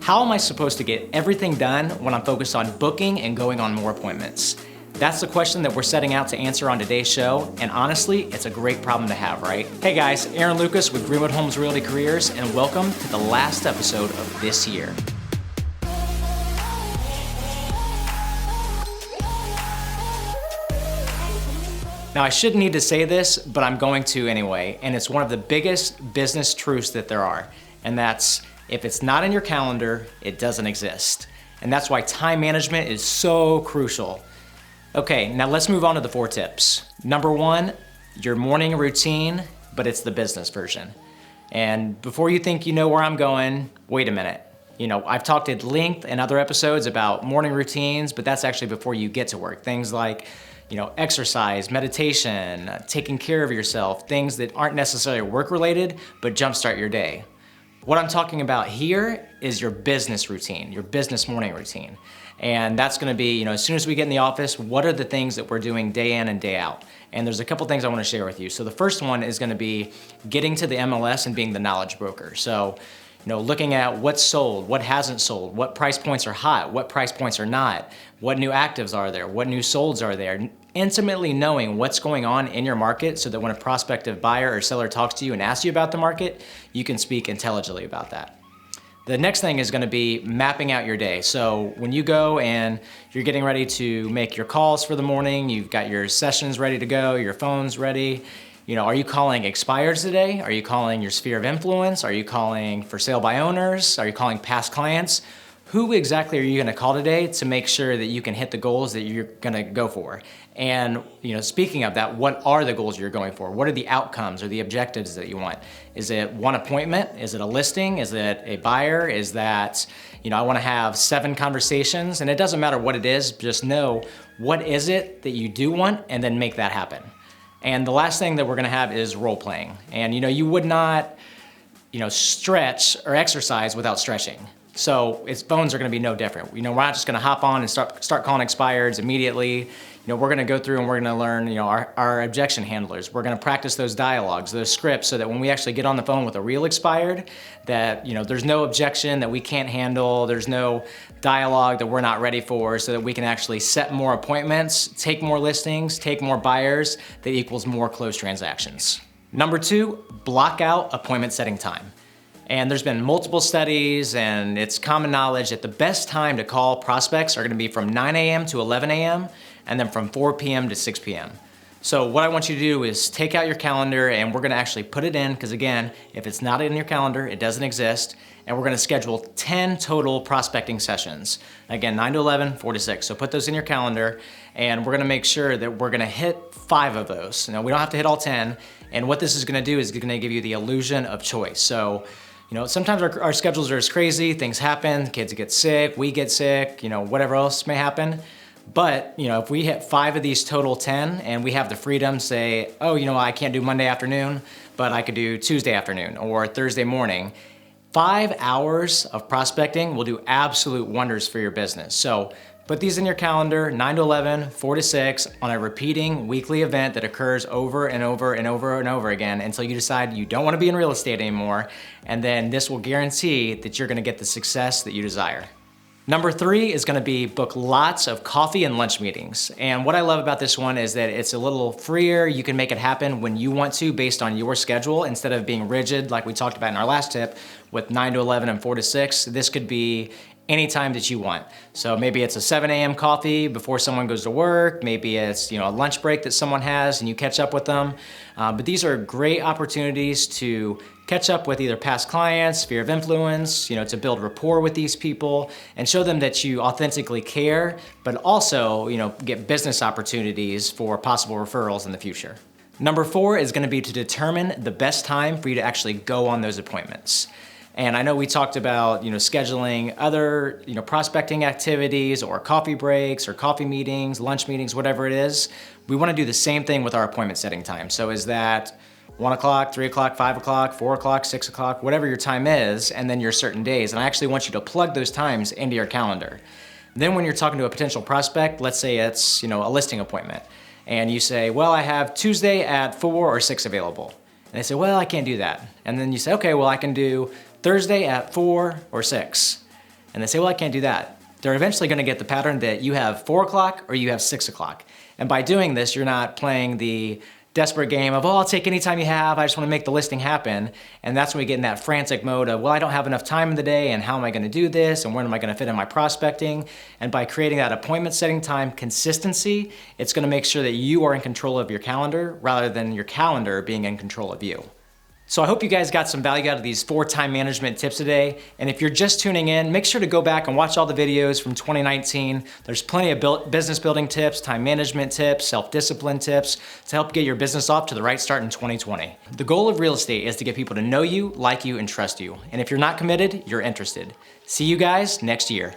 How am I supposed to get everything done when I'm focused on booking and going on more appointments? That's the question that we're setting out to answer on today's show, and honestly, it's a great problem to have, right? Hey guys, Aaron Lucas with Greenwood Homes Realty Careers, and welcome to the last episode of this year. Now, I shouldn't need to say this, but I'm going to anyway, and it's one of the biggest business truths that there are, and that's if it's not in your calendar, it doesn't exist. And that's why time management is so crucial. Okay, now let's move on to the 4 tips. Number 1, your morning routine, but it's the business version. And before you think you know where I'm going, wait a minute. I've talked at length in other episodes about morning routines, but that's actually before you get to work. Things like exercise, meditation, taking care of yourself, things that aren't necessarily work-related, but jumpstart your day. What I'm talking about here is your business routine, your business morning routine. And that's gonna be, as soon as we get in the office, what are the things that we're doing day in and day out? And there's a couple things I wanna share with you. So the first one is gonna be getting to the MLS and being the knowledge broker. So, looking at what's sold, what hasn't sold, what price points are hot, what price points are not, what new actives are there, what new solds are there. Intimately knowing what's going on in your market so that when a prospective buyer or seller talks to you and asks you about the market, you can speak intelligently about that. The next thing is gonna be mapping out your day. So when you go and you're getting ready to make your calls for the morning, you've got your sessions ready to go, your phone's ready, are you calling expireds today? Are you calling your sphere of influence? Are you calling for sale by owners? Are you calling past clients? Who exactly are you gonna call today to make sure that you can hit the goals that you're gonna go for? And speaking of that, what are the goals you're going for? What are the outcomes or the objectives that you want? Is it one appointment? Is it a listing? Is it a buyer? Is that, I wanna have 7 conversations? And it doesn't matter what it is, just know what is it that you do want and then make that happen. And the last thing that we're gonna have is role playing. And you would not, stretch or exercise without stretching. So phones are gonna be no different. We're not just gonna hop on and start calling expireds immediately. We're gonna go through and we're gonna learn, our objection handlers. We're gonna practice those dialogues, those scripts, so that when we actually get on the phone with a real expired, that, there's no objection that we can't handle, there's no dialogue that we're not ready for, so that we can actually set more appointments, take more listings, take more buyers, that equals more closed transactions. Number 2, block out appointment setting time. And there's been multiple studies, and it's common knowledge that the best time to call prospects are gonna be from 9 a.m. to 11 a.m. and then from 4 p.m. to 6 p.m. So what I want you to do is take out your calendar, and we're gonna actually put it in, because again, if it's not in your calendar, it doesn't exist, and we're gonna schedule 10 total prospecting sessions. Again, 9 to 11, 4 to 6. So put those in your calendar, and we're gonna make sure that we're gonna hit 5 of those. We don't have to hit all 10, and what this is gonna do is gonna give you the illusion of choice. So, sometimes our schedules are as crazy, things happen, kids get sick, we get sick, whatever else may happen. But, if we hit 5 of these total 10 and we have the freedom to say, oh, I can't do Monday afternoon, but I could do Tuesday afternoon or Thursday morning, 5 hours of prospecting will do absolute wonders for your business. So put these in your calendar, 9 to 11, 4 to 6, on a repeating weekly event that occurs over and over and over and over again until you decide you don't want to be in real estate anymore, and then this will guarantee that you're gonna get the success that you desire. Number 3 is gonna be book lots of coffee and lunch meetings. And what I love about this one is that it's a little freer. You can make it happen when you want to based on your schedule instead of being rigid like we talked about in our last tip with 9 to 11 and 4 to 6. This could be anytime that you want. So maybe it's a 7 a.m. coffee before someone goes to work. Maybe it's a lunch break that someone has and you catch up with them. But these are great opportunities to catch up with either past clients, sphere of influence, to build rapport with these people and show them that you authentically care, but also, get business opportunities for possible referrals in the future. Number 4 is gonna be to determine the best time for you to actually go on those appointments. And I know we talked about, scheduling other, prospecting activities or coffee breaks or coffee meetings, lunch meetings, whatever it is. We wanna do the same thing with our appointment setting time. So is that 1 o'clock, 3 o'clock, 5 o'clock, 4 o'clock, 6 o'clock, whatever your time is, and then your certain days. And I actually want you to plug those times into your calendar. Then when you're talking to a potential prospect, let's say it's, a listing appointment, and you say, well, I have Tuesday at 4 or 6 available. And they say, well, I can't do that. And then you say, okay, well, I can do Thursday at 4 or 6. and they say, well, I can't do that. They're eventually gonna get the pattern that you have 4 o'clock or you have 6 o'clock. And by doing this, you're not playing the desperate game of, oh, I'll take any time you have, I just wanna make the listing happen. And that's when we get in that frantic mode of, well, I don't have enough time in the day, and how am I gonna do this, and when am I gonna fit in my prospecting? And by creating that appointment setting time consistency, it's gonna make sure that you are in control of your calendar rather than your calendar being in control of you. So I hope you guys got some value out of these 4 time management tips today. And if you're just tuning in, make sure to go back and watch all the videos from 2019. There's plenty of business building tips, time management tips, self-discipline tips to help get your business off to the right start in 2020. The goal of real estate is to get people to know you, like you, and trust you. And if you're not committed, you're interested. See you guys next year.